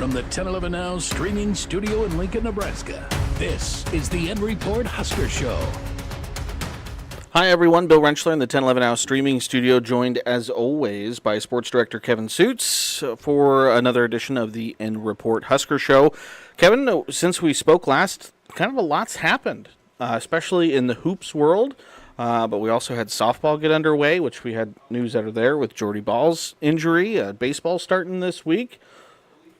From the 1011 Now streaming studio in Lincoln, Nebraska, this is the REPORT Husker Show. Hi, everyone. Bill Rentschler in the 1011 Now streaming studio, joined as always by Sports Director Kevin Sjuts for another edition of the REPORT Husker Show. Kevin, since we spoke last, kind of a lot's happened, especially in the hoops world. But we also had softball get underway, which we had news out of there with Jordy Ball's injury. Baseball starting this week.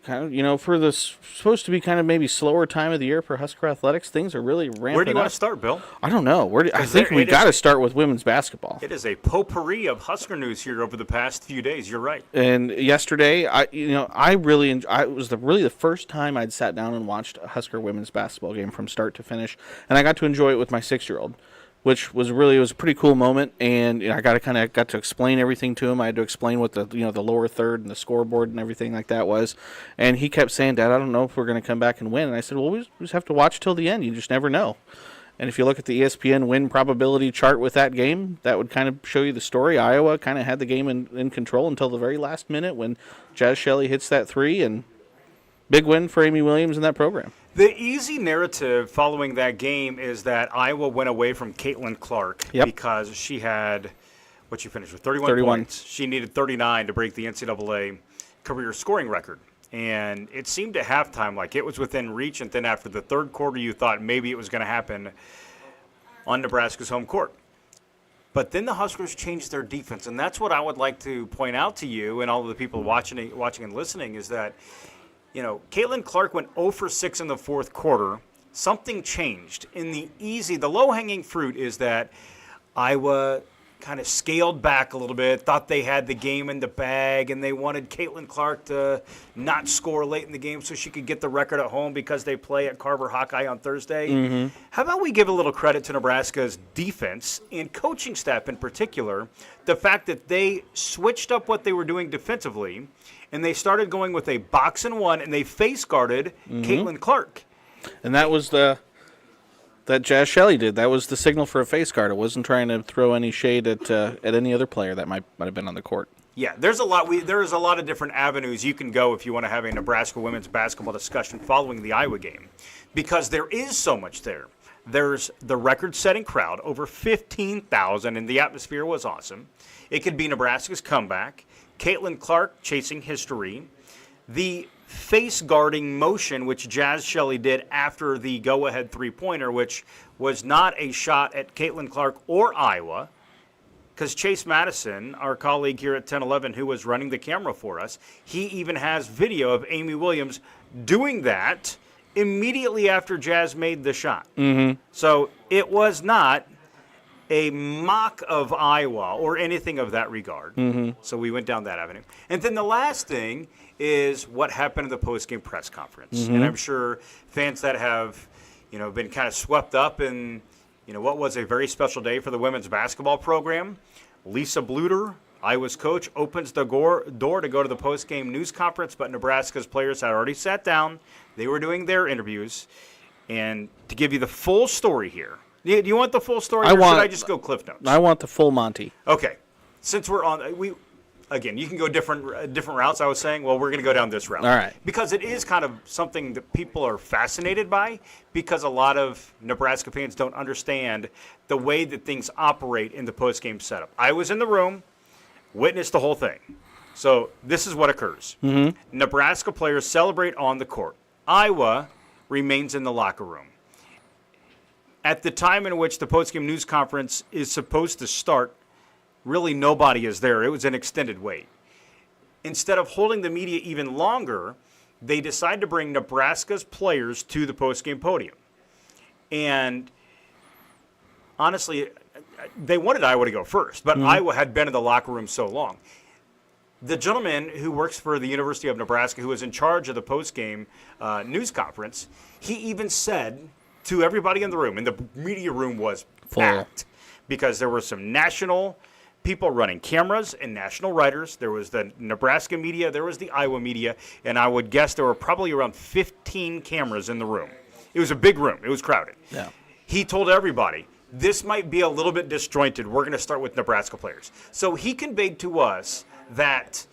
Kind of, for this supposed to be kind of maybe slower time of the year for Husker athletics, things are really ramping up. Where do you want to start, Bill? I don't know. I think we got to start with women's basketball. It is a potpourri of Husker news here over the past few days. You're right. And yesterday, it was really the first time I'd sat down and watched a Husker women's basketball game from start to finish, and I got to enjoy it with my 6-year-old. Which was a pretty cool moment, and I got to explain everything to him. I had to explain what the lower third and the scoreboard and everything like that was, and he kept saying, "Dad, I don't know if we're going to come back and win." And I said, "Well, we just have to watch till the end. You just never know." And if you look at the ESPN win probability chart with that game, that would kind of show you the story. Iowa kind of had the game in control until the very last minute when Jazz Shelley hits that three, and big win for Amy Williams in that program. The easy narrative following that game is that Iowa went away from Caitlin Clark because she had, she finished with 31 points. She needed 39 to break the NCAA career scoring record. And it seemed at halftime like it was within reach, and then after the third quarter you thought maybe it was going to happen on Nebraska's home court. But then the Huskers changed their defense, and that's what I would like to point out to you and all of the people watching and listening is that Caitlin Clark went 0 for 6 in the fourth quarter. Something changed. The low-hanging fruit is that Iowa kind of scaled back a little bit, thought they had the game in the bag, and they wanted Caitlin Clark to not score late in the game so she could get the record at home because they play at Carver Hawkeye on Thursday. Mm-hmm. How about we give a little credit to Nebraska's defense and coaching staff in particular, the fact that they switched up what they were doing defensively, and they started going with a box and one, and they face guarded Caitlin Clark. And that was that Jazz Shelley did. That was the signal for a face guard. It wasn't trying to throw any shade at any other player that might have been on the court. Yeah, there is a lot of different avenues you can go if you want to have a Nebraska women's basketball discussion following the Iowa game, because there is so much there. There's the record-setting crowd, over 15,000, and the atmosphere was awesome. It could be Nebraska's comeback. Caitlin Clark chasing history. The face guarding motion, which Jazz Shelley did after the go-ahead three-pointer, which was not a shot at Caitlin Clark or Iowa, because Chase Madison, our colleague here at 1011 who was running the camera for us, he even has video of Amy Williams doing that immediately after Jazz made the shot. Mm-hmm. So it was not a mock of Iowa or anything of that regard. Mm-hmm. So we went down that avenue. And then the last thing is what happened in the post-game press conference. Mm-hmm. And I'm sure fans that have, been kind of swept up in, what was a very special day for the women's basketball program. Lisa Bluter, Iowa's coach, opens the door to go to the post-game news conference, but Nebraska's players had already sat down. They were doing their interviews. And to give you the full story here, do you want the full story, or should I just go Cliff Notes? I want the full Monty. Okay. Since we're on, again, you can go different routes, I was saying. Well, we're going to go down this route. All right. Because it is kind of something that people are fascinated by, because a lot of Nebraska fans don't understand the way that things operate in the post-game setup. I was in the room, witnessed the whole thing. So this is what occurs. Mm-hmm. Nebraska players celebrate on the court. Iowa remains in the locker room. At the time in which the postgame news conference is supposed to start, really nobody is there. It was an extended wait. Instead of holding the media even longer, they decided to bring Nebraska's players to the postgame podium. And honestly, they wanted Iowa to go first, but Iowa had been in the locker room so long. The gentleman who works for the University of Nebraska, who was in charge of the postgame news conference, he even said to everybody in the room, and the media room was packed, because there were some national people running cameras and national writers. There was the Nebraska media, there was the Iowa media, and I would guess there were probably around 15 cameras in the room. It was a big room. It was crowded. Yeah. He told everybody, this might be a little bit disjointed. We're going to start with Nebraska players. So he conveyed to us that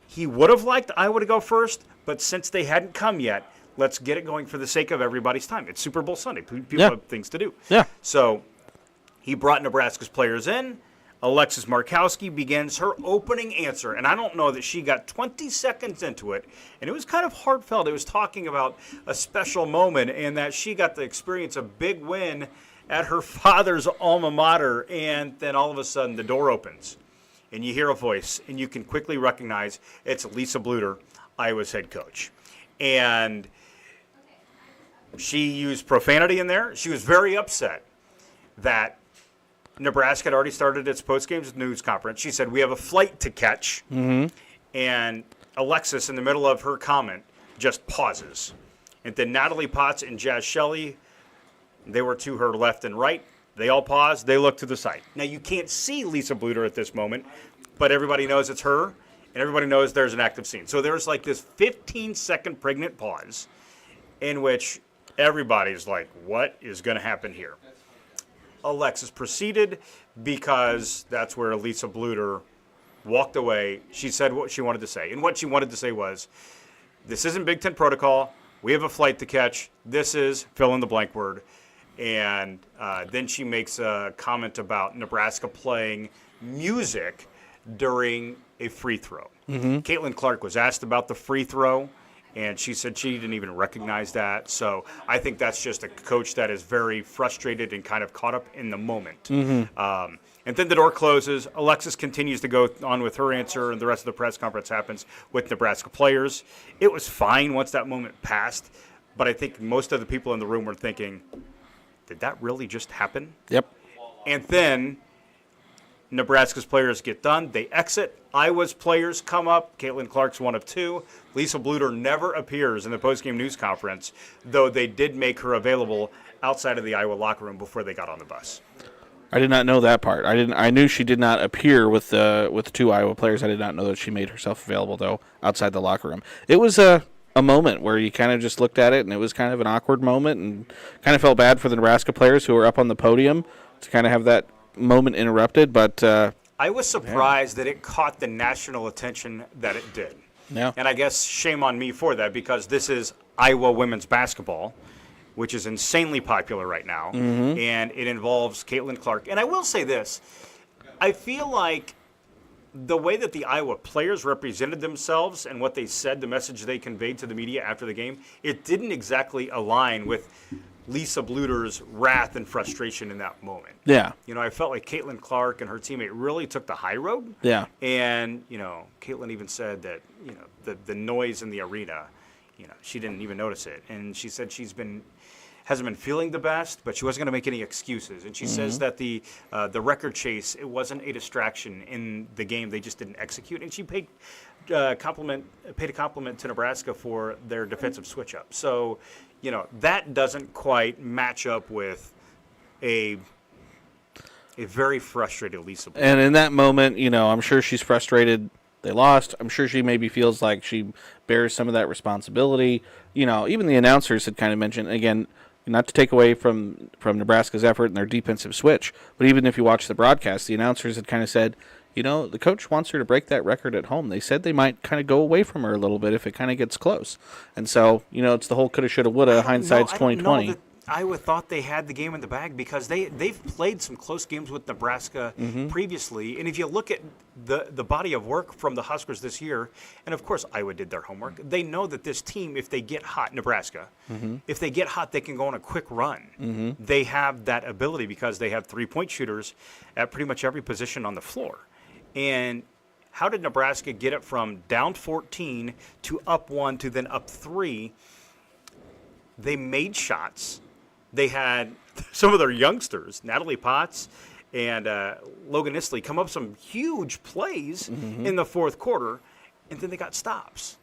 he would have liked Iowa to go first, But since they hadn't come yet, let's get it going for the sake of everybody's time. It's Super Bowl Sunday. People have things to do. Yeah. So he brought Nebraska's players in. Alexis Markowski begins her opening answer, and I don't know that she got 20 seconds into it, and it was kind of heartfelt. It was talking about a special moment and that she got to experience a big win at her father's alma mater, and then all of a sudden the door opens, and you hear a voice, and you can quickly recognize it's Lisa Bluter, Iowa's head coach. And she used profanity in there. She was very upset that Nebraska had already started its post-game news conference. She said, we have a flight to catch. Mm-hmm. And Alexis, in the middle of her comment, just pauses. And then Natalie Potts and Jazz Shelley, they were to her left and right. They all paused. They looked to the side. Now, you can't see Lisa Bluter at this moment, but everybody knows it's her, and everybody knows there's an active scene. So there's like this 15-second pregnant pause in which everybody's like, what is going to happen here? Alexis proceeded because that's where Lisa Bluter walked away. She said what she wanted to say. And what she wanted to say was, this isn't Big Ten protocol. We have a flight to catch. This is fill in the blank word. And then she makes a comment about Nebraska playing music during a free throw. Mm-hmm. Caitlin Clark was asked about the free throw, and she said she didn't even recognize that. So I think that's just a coach that is very frustrated and kind of caught up in the moment. Mm-hmm. And then the door closes. Alexis continues to go on with her answer, and the rest of the press conference happens with Nebraska players. It was fine once that moment passed, but I think most of the people in the room were thinking, did that really just happen? Yep. And then Nebraska's players get done. They exit. Iowa's players come up. Caitlin Clark's one of two. Lisa Bluter never appears in the postgame news conference, though they did make her available outside of the Iowa locker room before they got on the bus. I did not know that part. I knew she did not appear with the two Iowa players. I did not know that she made herself available, though, outside the locker room. It was a moment where you kind of just looked at it, and it was kind of an awkward moment, and kind of felt bad for the Nebraska players who were up on the podium to kind of have that moment interrupted. But I was surprised that it caught the national attention that it did. Yeah. And I guess shame on me for that, because this is Iowa women's basketball, which is insanely popular right now, mm-hmm. and it involves Caitlin Clark. And I will say this, I feel like the way that the Iowa players represented themselves and what they said, the message they conveyed to the media after the game, it didn't exactly align with Lisa Bluter's wrath and frustration in that moment. Yeah. You know, I felt like Caitlin Clark and her teammate really took the high road. Yeah. And, you know, Caitlin even said that, you know, the noise in the arena, you know, she didn't even notice it. And she said hasn't been feeling the best, but she wasn't going to make any excuses. And she mm-hmm. says that the record chase, it wasn't a distraction in the game. They just didn't execute. And she paid a compliment to Nebraska for their defensive switch-up. So, you know, that doesn't quite match up with a very frustrated Lisa Bluter. And in that moment, you know, I'm sure she's frustrated they lost. I'm sure she maybe feels like she bears some of that responsibility. You know, even the announcers had kind of mentioned, again, not to take away from Nebraska's effort and their defensive switch, but even if you watch the broadcast, the announcers had kind of said, you know, the coach wants her to break that record at home. They said they might kind of go away from her a little bit if it kind of gets close. And so, you know, it's the whole coulda, shoulda, woulda, hindsight's 2020. Iowa thought they had the game in the bag because they've played some close games with Nebraska mm-hmm. previously. And if you look at the body of work from the Huskers this year, and of course Iowa did their homework, they know that this team, if they get hot, Nebraska, mm-hmm. if they get hot, they can go on a quick run. Mm-hmm. They have that ability because they have three-point shooters at pretty much every position on the floor. And how did Nebraska get it from down 14 to up 1 to then up 3? They made shots. They had some of their youngsters, Natalie Potts and Logan Isley, come up some huge plays mm-hmm. in the fourth quarter, and then they got stops.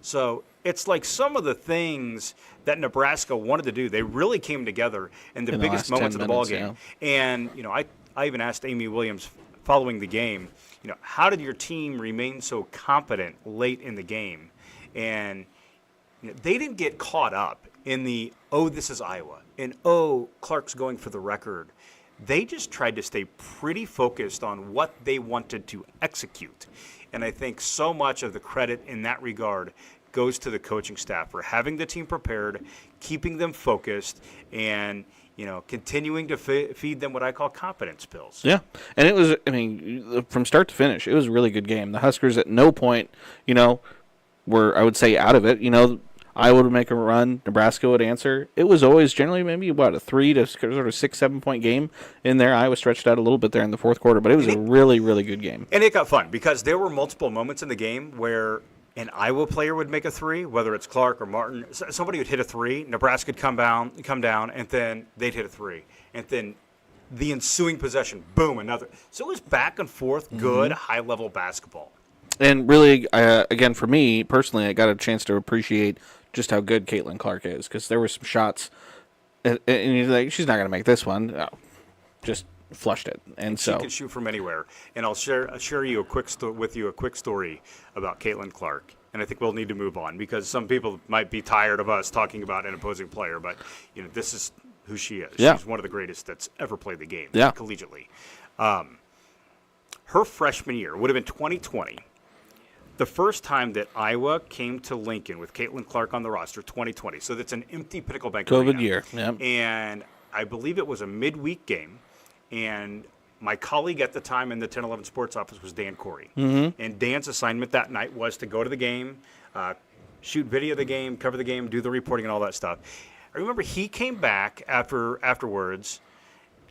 So it's like some of the things that Nebraska wanted to do, they really came together in the biggest moments of the ballgame. Yeah. And, you know, I even asked Amy Williams following the game, you know, how did your team remain so competent late in the game? And you know, they didn't get caught up in the, oh, this is Iowa, and oh, Clark's going for the record. They just tried to stay pretty focused on what they wanted to execute. And I think so much of the credit in that regard goes to the coaching staff for having the team prepared, keeping them focused, and continuing to feed them what I call confidence pills. Yeah, and it was, from start to finish, it was a really good game. The Huskers at no point, were, I would say, out of it. Iowa would make a run, Nebraska would answer. It was always generally maybe, a 3 to sort of 6-7 point game in there. Iowa stretched out a little bit there in the fourth quarter, but it was a really, really good game. And it got fun because there were multiple moments in the game where an Iowa player would make a 3, whether it's Clark or Martin. Somebody would hit a 3, Nebraska would come down, and then they'd hit a 3. And then the ensuing possession, boom, another. So it was back and forth, good, high-level basketball. And really, again, for me, personally, I got a chance to appreciate just how good Caitlin Clark is, because there were some shots, and you're like, she's not going to make this one. No, just flushed it. And so she can shoot from anywhere. And I'll share you a quick story about Caitlin Clark. And I think we'll need to move on because some people might be tired of us talking about an opposing player, but this is who she is. Yeah. She's one of the greatest that's ever played the game, yeah, collegiately. Her freshman year would have been 2020. The first time that Iowa came to Lincoln with Caitlin Clark on the roster, 2020. So that's an empty Pinnacle Bank COVID Arena. year. Yep. And I believe it was a midweek game. And my colleague at the time in the 1011 Sports office was Dan Corey. Mm-hmm. And Dan's assignment that night was to go to the game, shoot video of the game, cover the game, do the reporting and all that stuff. I remember he came back afterwards.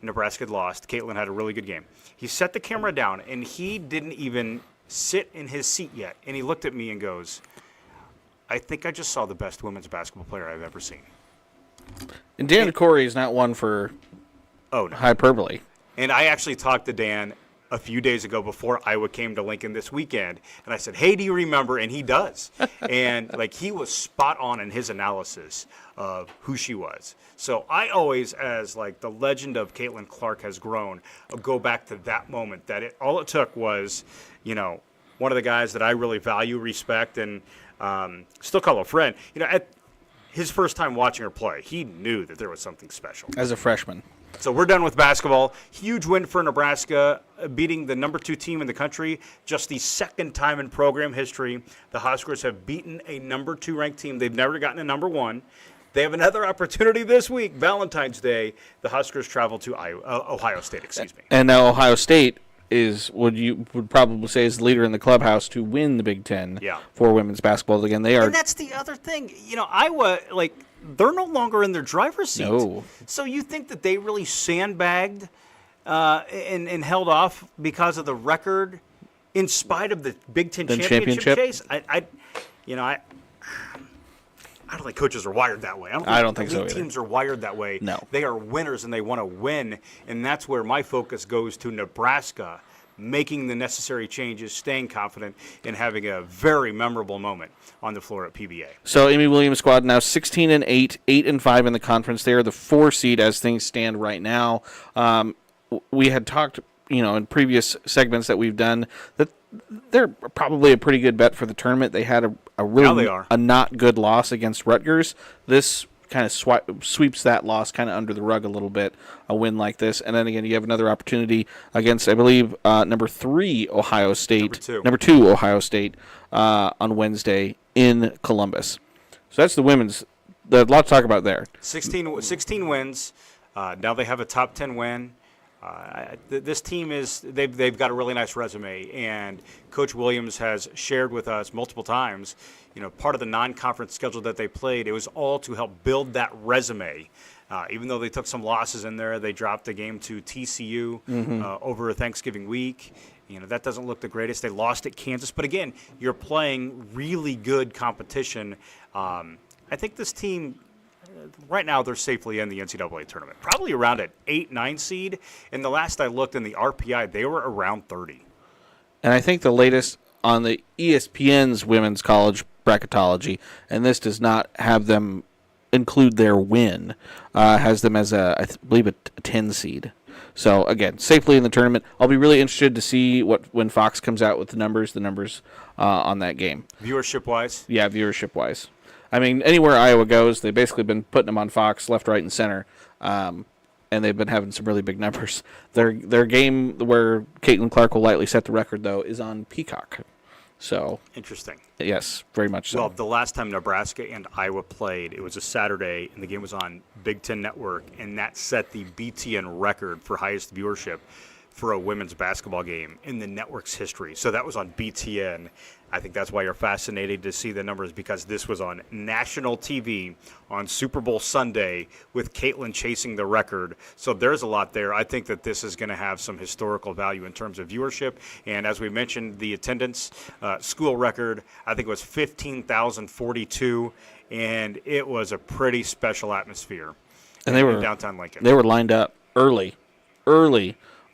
Nebraska had lost. Caitlin had a really good game. He set the camera down, and he didn't even sit in his seat yet. And he looked at me and goes, I think I just saw the best women's basketball player I've ever seen. And Dan Corey is not one for hyperbole. And I actually talked to Dan a few days ago before Iowa came to Lincoln this weekend. And I said, hey, do you remember? And he does. And he was spot on in his analysis of who she was. So I always, as the legend of Caitlin Clark has grown, go back to that moment that all it took was, one of the guys that I really value, respect, and still call a friend. At his first time watching her play, he knew that there was something special. As a freshman. So we're done with basketball. Huge win for Nebraska, beating the number 2 team in the country. Just the second time in program history the Huskers have beaten a number 2 ranked team. They've never gotten a number 1. They have another opportunity this week, Valentine's Day. The Huskers travel to Ohio State. And now Ohio State is would probably say is the leader in the clubhouse to win the Big Ten for women's basketball. Again, they are. And that's the other thing. Iowa, they're no longer in their driver's seat. No. So you think that they really sandbagged and held off because of the record, in spite of the Big Ten championship chase? I don't think coaches are wired that way. I don't think so either. Teams are wired that way. No. They are winners and they want to win, and that's where my focus goes to Nebraska, making the necessary changes, staying confident, and having a very memorable moment on the floor at PBA. So Amy Williams' squad now 16-8, 8-5 in the conference. They are the 4 seed as things stand right now. We had talked, in previous segments that we've done that they're probably a pretty good bet for the tournament. They had a not good loss against Rutgers. This kind of sweeps that loss kind of under the rug a little bit, a win like this. And then again, you have another opportunity against, I believe, number 2 Ohio State on Wednesday in Columbus. So that's the women's. There's a lot to talk about there. 16 wins. Now they have a top 10 win. This team they've got a really nice resume, and Coach Williams has shared with us multiple times, part of the non-conference schedule that they played, it was all to help build that resume. Even though they took some losses in there, they dropped a game to TCU over Thanksgiving week. That doesn't look the greatest. They lost at Kansas, but again, you're playing really good competition. I think this team, right now, they're safely in the NCAA tournament, probably around an 8-9 seed. And the last I looked in the RPI, they were around 30. And I think the latest on the ESPN's women's college bracketology, and this does not have them include their win, has them as I believe a 10 seed. So again, safely in the tournament. I'll be really interested to see when Fox comes out with the numbers on that game. Viewership wise? Yeah, viewership wise. I mean, anywhere Iowa goes, they've basically been putting them on Fox left, right, and center, and they've been having some really big numbers. Their game where Caitlin Clark will likely set the record, though, is on Peacock. So Interesting. yes, very much so. Well, the last time Nebraska and Iowa played, it was a Saturday, and the game was on Big Ten Network, and that set the BTN record for highest viewership for a women's basketball game in the network's history. So that was on BTN. I think that's why you're fascinated to see the numbers, because this was on national TV on Super Bowl Sunday with Caitlin chasing the record. So there's a lot there. I think that this is going to have some historical value in terms of viewership. And as we mentioned, the attendance school record, I think it was 15,042, and it was a pretty special atmosphere. And they were in downtown Lincoln. They were lined up early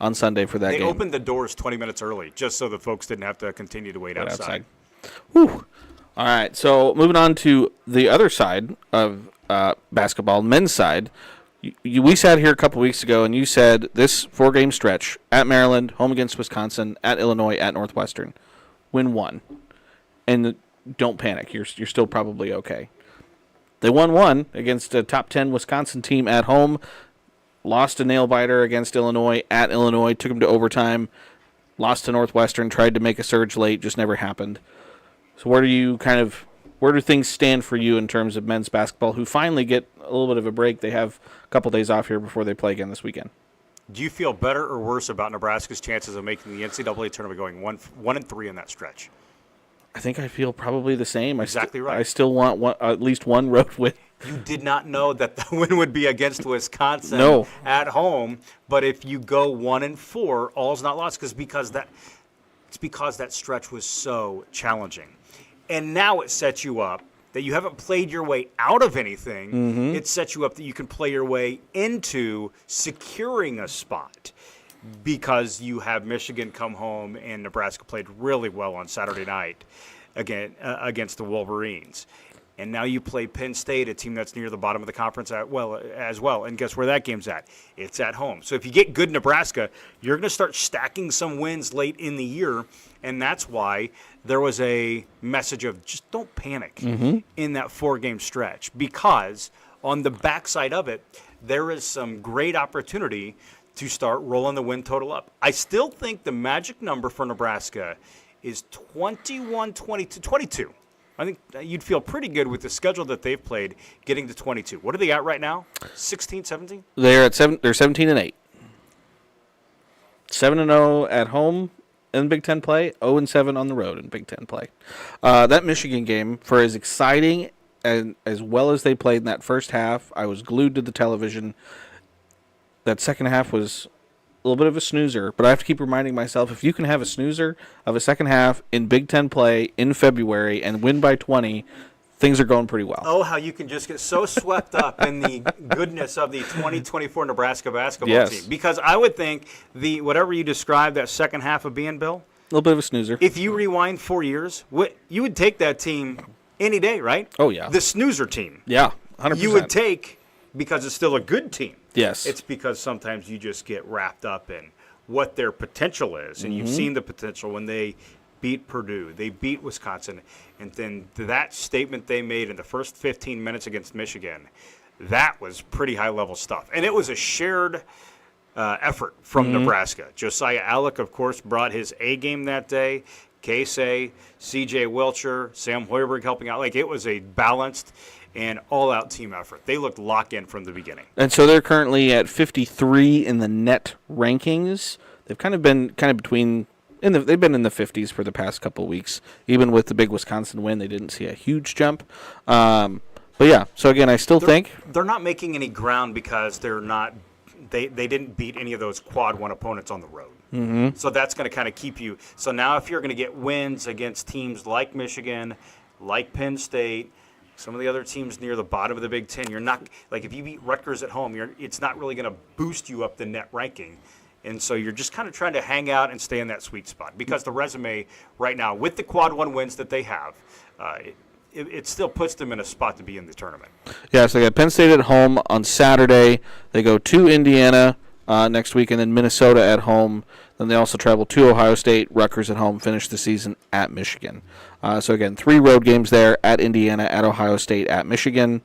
on Sunday for that game. They opened the doors 20 minutes early just so the folks didn't have to continue to wait outside. Whew. All right, so moving on to the other side of basketball, men's side. We sat here a couple weeks ago, and you said this 4-game stretch at Maryland, home against Wisconsin, at Illinois, at Northwestern, win one. And don't panic. You're still probably okay. They won one against a top 10 Wisconsin team at home. Lost a nail-biter against Illinois at Illinois, took them to overtime, lost to Northwestern, tried to make a surge late, just never happened. So where do things stand for you in terms of men's basketball, who finally get a little bit of a break? They have a couple days off here before they play again this weekend. Do you feel better or worse about Nebraska's chances of making the NCAA tournament going 1-3 in that stretch? I think I feel probably the same. Exactly right. I still want at least one road win. You did not know that the win would be against Wisconsin No. at home, but if you go 1-4, all's not lost because that stretch was so challenging. And now it sets you up that you haven't played your way out of anything. Mm-hmm. It sets you up that you can play your way into securing a spot, because you have Michigan come home and Nebraska played really well on Saturday night against the Wolverines. And now you play Penn State, a team that's near the bottom of the conference as well. And guess where that game's at? It's at home. So if you get good Nebraska, you're going to start stacking some wins late in the year. And that's why there was a message of just don't panic in that 4-game stretch, because on the backside of it, there is some great opportunity to start rolling the win total up. I still think the magic number for Nebraska is 22. I think you'd feel pretty good with the schedule that they've played getting to 22. What are they at right now? 16, 17? They're at 7. They're 17-8. 7-0 at home in Big Ten play. 0-7 on the road in Big Ten play. That Michigan game, for as exciting and as well as they played in that first half, I was glued to the television. That second half was a little bit of a snoozer, but I have to keep reminding myself, if you can have a snoozer of a second half in Big Ten play in February and win by 20, things are going pretty well. Oh, how you can just get so swept up in the goodness of the 2024 Nebraska basketball team. Because I would think whatever you described that second half of being, Bill, a little bit of a snoozer. If you rewind 4 years, you would take that team any day, right? Oh, yeah. The snoozer team. Yeah, 100%. You would take, because it's still a good team. Yes. It's because sometimes you just get wrapped up in what their potential is. And you've seen the potential when they beat Purdue, they beat Wisconsin, and then that statement they made in the first 15 minutes against Michigan, that was pretty high-level stuff. And it was a shared effort from Nebraska. Josiah Alec, of course, brought his A game that day. Casey, C.J. Wilcher, Sam Hoiberg helping out. Like, it was a balanced and all-out team effort. They looked locked in from the beginning. And so they're currently at 53 in the net rankings. They've been between. They've been in the 50s for the past couple of weeks. Even with the big Wisconsin win, they didn't see a huge jump. But yeah, so again, I still think they're not making any ground because they're not. They didn't beat any of those quad one opponents on the road. Mm-hmm. So that's going to kind of keep you. So now if you're going to get wins against teams like Michigan, like Penn State, some of the other teams near the bottom of the Big Ten, you're not like if you beat Rutgers at home, it's not really going to boost you up the net ranking. And so you're just kind of trying to hang out and stay in that sweet spot, because the resume right now with the quad one wins that they have, it still puts them in a spot to be in the tournament. Yeah, so they got Penn State at home on Saturday. They go to Indiana next week, and then Minnesota at home. Then they also travel to Ohio State, Rutgers at home, finish the season at Michigan. So again, 3 road games there, at Indiana, at Ohio State, at Michigan.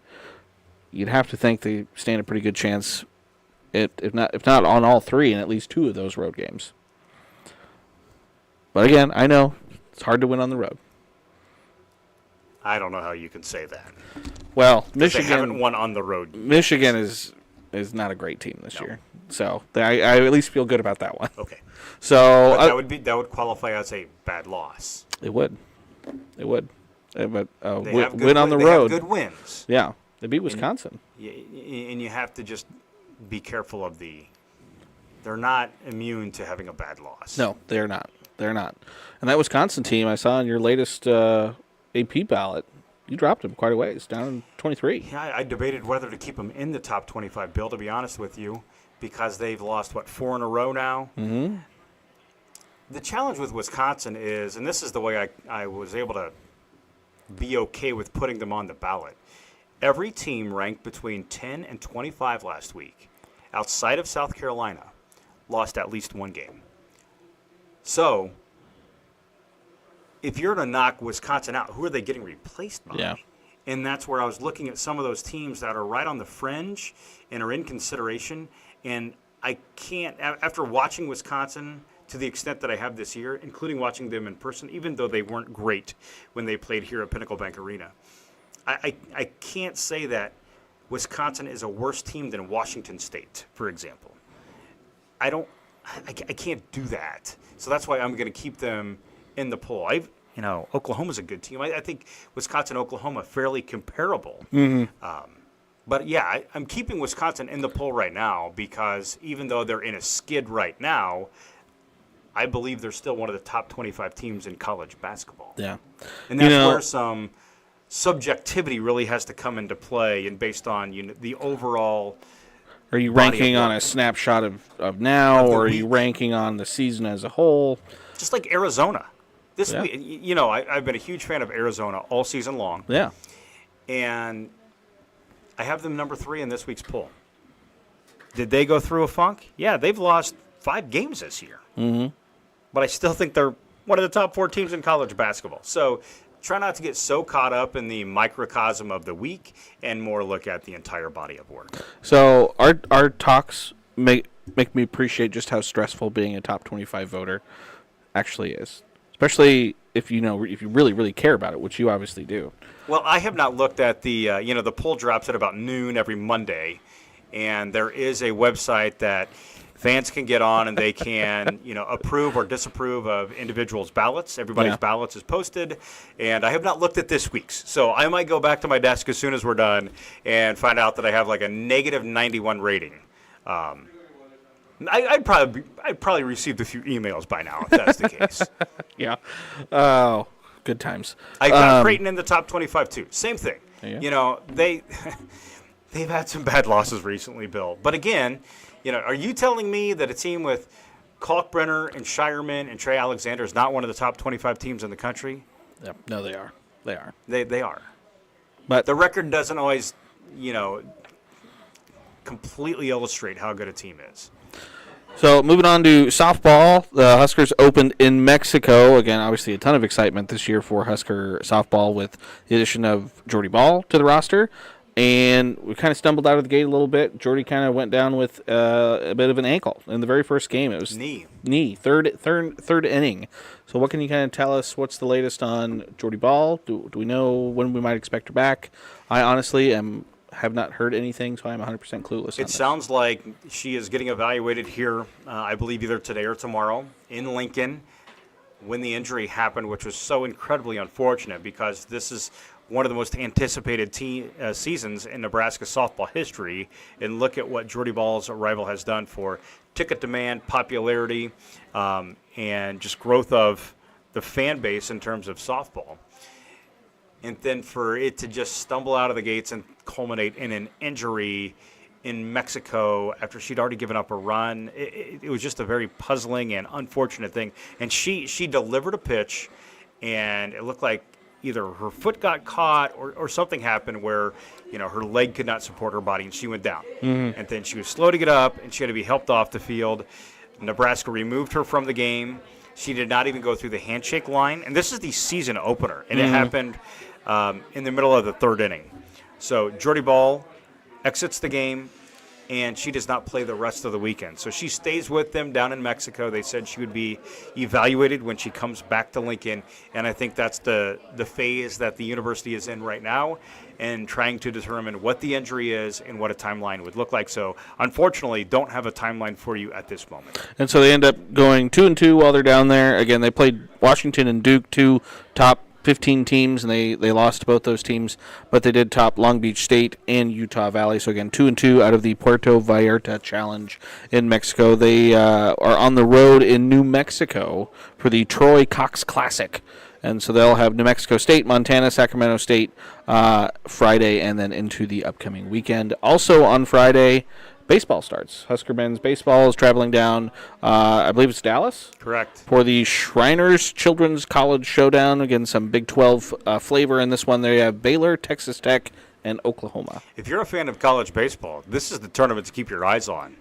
You'd have to think they stand a pretty good chance, if not on all 3, in at least 2 of those road games. But again, I know It's hard to win on the road. I don't know how you can say that. Well, They Michigan haven't won on the road. Michigan is not a great team this year. So I at least feel good about that one. Okay. So But that would qualify as a bad loss. It would. But They have good win on the they road. have good wins. Yeah, they beat Wisconsin. And you have to just be careful of they're not immune to having a bad loss. No, they're not. They're not. And that Wisconsin team I saw in your latest AP ballot, you dropped them quite a ways, down 23. Yeah, I debated whether to keep them in the top 25, Bill, to be honest with you, because they've lost, 4 in a row now? Mm-hmm. The challenge with Wisconsin is, and this is the way I was able to be okay with putting them on the ballot, every team ranked between 10 and 25 last week, outside of South Carolina, lost at least one game. So, if you're to knock Wisconsin out, who are they getting replaced by? Yeah. And that's where I was looking at some of those teams that are right on the fringe and are in consideration. And I can't, after watching Wisconsin to the extent that I have this year, including watching them in person, even though they weren't great when they played here at Pinnacle Bank Arena, I can't say that Wisconsin is a worse team than Washington State, for example. I can't do that. So that's why I'm going to keep them in the poll. Oklahoma's a good team. I think Wisconsin, Oklahoma, fairly comparable. Mm-hmm. But yeah, I'm keeping Wisconsin in the poll right now because even though they're in a skid right now, I believe they're still one of the top 25 teams in college basketball. Yeah. And that's where some subjectivity really has to come into play, and based on the overall. Are you ranking on a snapshot of now, or are you ranking on the season as a whole? Just like Arizona. This week, I've been a huge fan of Arizona all season long. Yeah. And I have them number 3 in this week's poll. Did they go through a funk? Yeah, they've lost 5 games this year. Mm-hmm. But I still think they're one of the top 4 teams in college basketball. So try not to get so caught up in the microcosm of the week and more look at the entire body of work. So our talks make me appreciate just how stressful being a top 25 voter actually is, especially if you really, really care about it, which you obviously do. Well, I have not looked at the the poll drops at about noon every Monday, and there is a website that fans can get on and they can, approve or disapprove of individuals' ballots. Everybody's ballots is posted, and I have not looked at this week's. So I might go back to my desk as soon as we're done and find out that I have like a negative 91 rating. I'd probably received a few emails by now if that's the case. Yeah. Oh, good times. I got Creighton in the top 25 too. Same thing. Yeah. They've had some bad losses recently, Bill. But again, are you telling me that a team with Kalkbrenner and Shireman and Trey Alexander is not one of the top 25 teams in the country? Yeah. No, they are. They are. They are. But the record doesn't always, completely illustrate how good a team is. So moving on to softball, the Huskers opened in Mexico. Again, obviously a ton of excitement this year for Husker softball with the addition of Jordy Ball to the roster. And we kind of stumbled out of the gate a little bit. Jordy kind of went down with a bit of an ankle in the very first game. It was knee, third inning. So what can you kind of tell us? What's the latest on Jordy Ball? Do we know when we might expect her back? I honestly have not heard anything, so I'm 100% clueless. It sounds like she is getting evaluated here, I believe either today or tomorrow in Lincoln when the injury happened, which was so incredibly unfortunate because this is one of the most anticipated seasons in Nebraska softball history. And look at what Jordy Ball's arrival has done for ticket demand, popularity, and just growth of the fan base in terms of softball. And then for it to just stumble out of the gates and culminate in an injury in Mexico after she'd already given up a run, it was just a very puzzling and unfortunate thing. And she delivered a pitch, and it looked like either her foot got caught or something happened where, her leg could not support her body and she went down. Mm-hmm. And then she was slow to get up and she had to be helped off the field. Nebraska removed her from the game. She did not even go through the handshake line. And this is the season opener. And it happened in the middle of the third inning. So Jordy Ball exits the game. and she does not play the rest of the weekend. So she stays with them down in Mexico. They said she would be evaluated when she comes back to Lincoln, and I think that's the phase that the university is in right now, and trying to determine what the injury is and what a timeline would look like. So unfortunately, don't have a timeline for you at this moment. And so they end up going 2-2 while they're down there. Again, they played Washington and Duke, two top 15 teams, and they lost both those teams, but they did top Long Beach State and Utah Valley. So again, 2-2 out of the Puerto Vallarta Challenge in Mexico. They are on the road in New Mexico for the Troy Cox Classic. And so they'll have New Mexico State, Montana, Sacramento State Friday, and then into the upcoming weekend. Also on Friday, baseball starts. Husker men's baseball is traveling down, I believe it's Dallas? Correct. For the Shriners Children's College Showdown. Again, some Big 12 flavor in this one. There you have Baylor, Texas Tech, and Oklahoma. If you're a fan of college baseball, this is the tournament to keep your eyes on.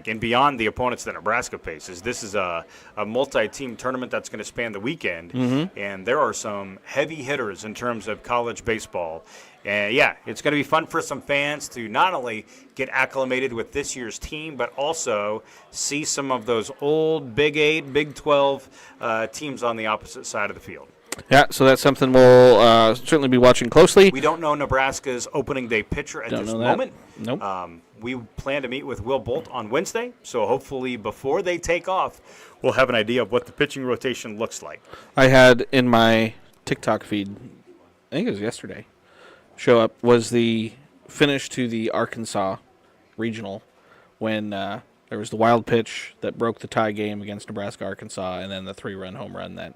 And beyond the opponents that Nebraska faces, this is a multi-team tournament that's going to span the weekend, and there are some heavy hitters in terms of college baseball. And, yeah, it's going to be fun for some fans to not only get acclimated with this year's team, but also see some of those old Big 8, Big 12 teams on the opposite side of the field. Yeah, so that's something we'll certainly be watching closely. We don't know Nebraska's opening day pitcher at this moment. Nope. We plan to meet with Will Bolt on Wednesday, so hopefully before they take off, we'll have an idea of what the pitching rotation looks like. I had in my TikTok feed, I think it was yesterday, show up was the finish to the Arkansas regional when there was the wild pitch that broke the tie game against Nebraska-Arkansas, and then the 3-run home run that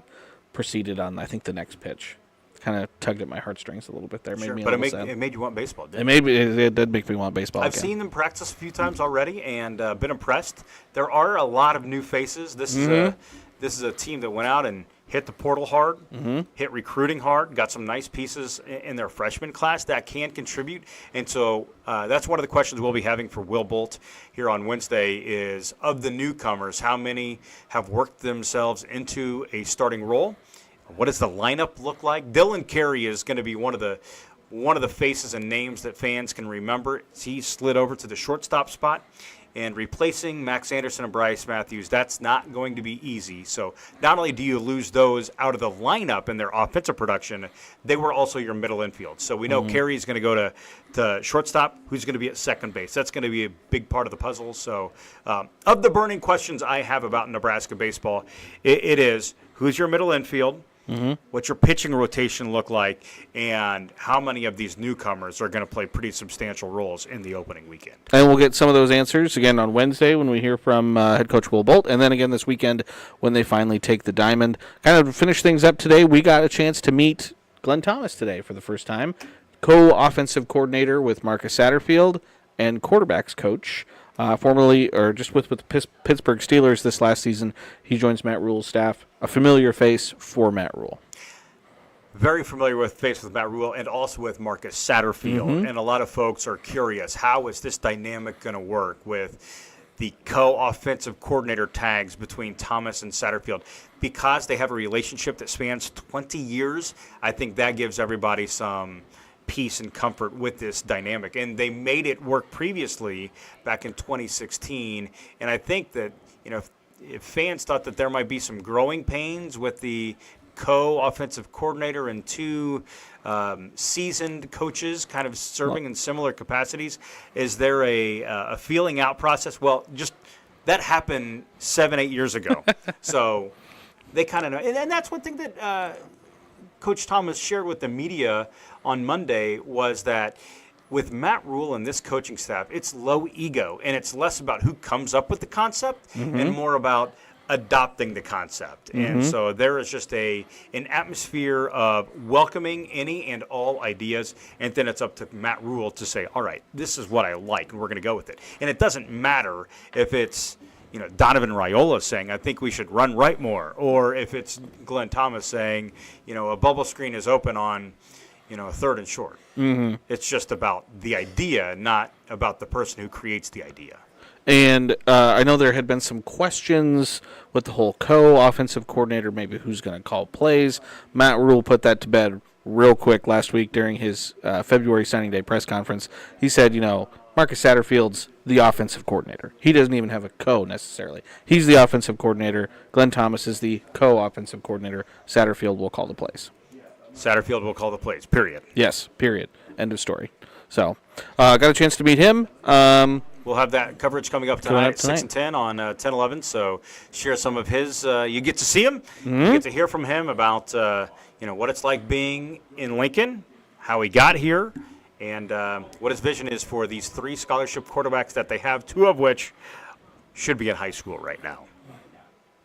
proceeded on, I think, the next pitch. Kind of tugged at my heartstrings a little bit there. Sure, made me but a little sad. It made you want baseball, didn't it? It did make me want baseball I've again. seen them practice a few times already and been impressed. There are a lot of new faces. This is a team that went out and hit the portal hard, hit recruiting hard, got some nice pieces in their freshman class that can contribute. And so that's one of the questions we'll be having for Will Bolt here on Wednesday is, of the newcomers, how many have worked themselves into a starting role? What does the lineup look like? Dylan Carey is going to be one of the faces and names that fans can remember. He slid over to the shortstop spot, and replacing Max Anderson and Bryce Matthews, that's not going to be easy. So not only do you lose those out of the lineup in their offensive production, they were also your middle infield. So we know Carey is going to go to shortstop. Who's going to be at second base? That's going to be a big part of the puzzle. So of the burning questions I have about Nebraska baseball, it is, who's your middle infield? What's your pitching rotation look like, and how many of these newcomers are going to play pretty substantial roles in the opening weekend? And we'll get some of those answers again on Wednesday when we hear from head coach Will Bolt, and then again this weekend when they finally take the diamond. Kind of finish things up today, we got a chance to meet Glenn Thomas today for the first time, co-offensive coordinator with Marcus Satterfield and quarterbacks coach. Formerly, or just with the Pittsburgh Steelers this last season, he joins Matt Rule's staff, a familiar face for Matt Rule. Very familiar with Matt Rule and also with Marcus Satterfield. And a lot of folks are curious, how is this dynamic going to work with the co-offensive coordinator tags between Thomas and Satterfield? Because they have a relationship that spans 20 years, I think that gives everybody some peace and comfort with this dynamic. And they made it work previously back in 2016. And I think that, if fans thought that there might be some growing pains with the co-offensive coordinator and two seasoned coaches kind of serving in similar capacities, is there a feeling out process? Well, just that happened 7-8 years ago. So they kind of know. And that's one thing that Coach Thomas shared with the media on Monday, was that with Matt Rule and this coaching staff, it's low ego, and it's less about who comes up with the concept and more about adopting the concept. And so there is just an atmosphere of welcoming any and all ideas, and then it's up to Matt Rule to say, all right, this is what I like, and we're going to go with it. And it doesn't matter if it's Donovan Raiola saying, I think we should run right more, or if it's Glenn Thomas saying, a bubble screen is open on, third and short. It's just about the idea, not about the person who creates the idea. And I know there had been some questions with the whole co-offensive coordinator, maybe who's going to call plays. Matt Rule put that to bed real quick last week during his February signing day press conference. He said, Marcus Satterfield's the offensive coordinator. He doesn't even have a co necessarily. He's the offensive coordinator. Glenn Thomas is the co-offensive coordinator. Satterfield will call the plays. Satterfield will call the plays, period. Yes, period. End of story. So, got a chance to meet him. We'll have that coverage coming up tonight, 6 and 10 on 10-11. So share some of his. You get to see him. You get to hear from him about what it's like being in Lincoln, how he got here, and what his vision is for these 3 scholarship quarterbacks that they have, 2 of which should be in high school right now.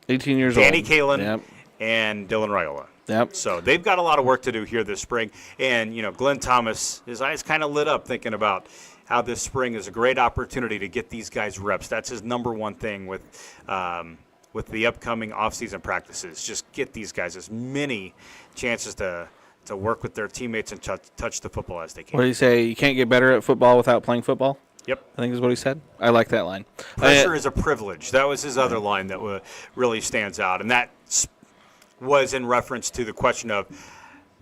18 years Danny old. Kalen and Dylan Raiola. Yep. So they've got a lot of work to do here this spring. And, Glenn Thomas, his eyes kind of lit up thinking about how this spring is a great opportunity to get these guys reps. That's his number one thing with the upcoming offseason practices. Just get these guys as many chances to work with their teammates and touch the football as they can. What did he say? You can't get better at football without playing football? Yep. I think is what he said. I like that line. Pressure is a privilege. That was his other line that really stands out. And that was in reference to the question of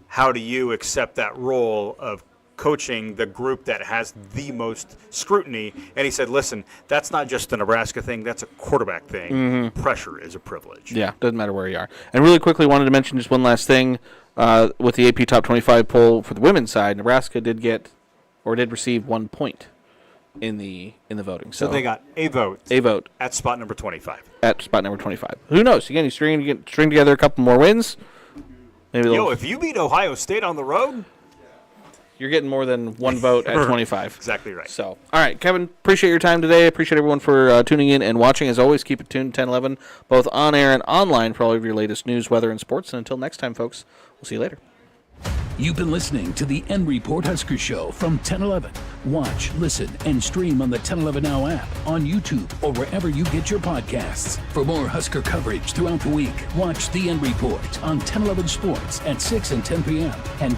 how do you accept that role of coaching the group that has the most scrutiny. And he said, listen, that's not just a Nebraska thing. That's a quarterback thing. Pressure is a privilege. Yeah, doesn't matter where you are. And really quickly, wanted to mention just one last thing. With the AP Top 25 poll for the women's side, Nebraska did receive 1 point in the voting. So they got a vote. A vote. At spot number 25. At spot number 25. Who knows? Again, you string together a couple more wins. Maybe if you beat Ohio State on the road, you're getting more than 1 vote at 25. Exactly right. So, all right, Kevin, appreciate your time today. Appreciate everyone for tuning in and watching. As always, keep it tuned 10-11, both on air and online for all of your latest news, weather, and sports. And until next time, folks, we'll see you later. You've been listening to the Report Husker Show from 1011. Watch, listen, and stream on the 1011 Now app, on YouTube, or wherever you get your podcasts. For more Husker coverage throughout the week, watch the Report on 1011 Sports at 6 and 10 p.m. and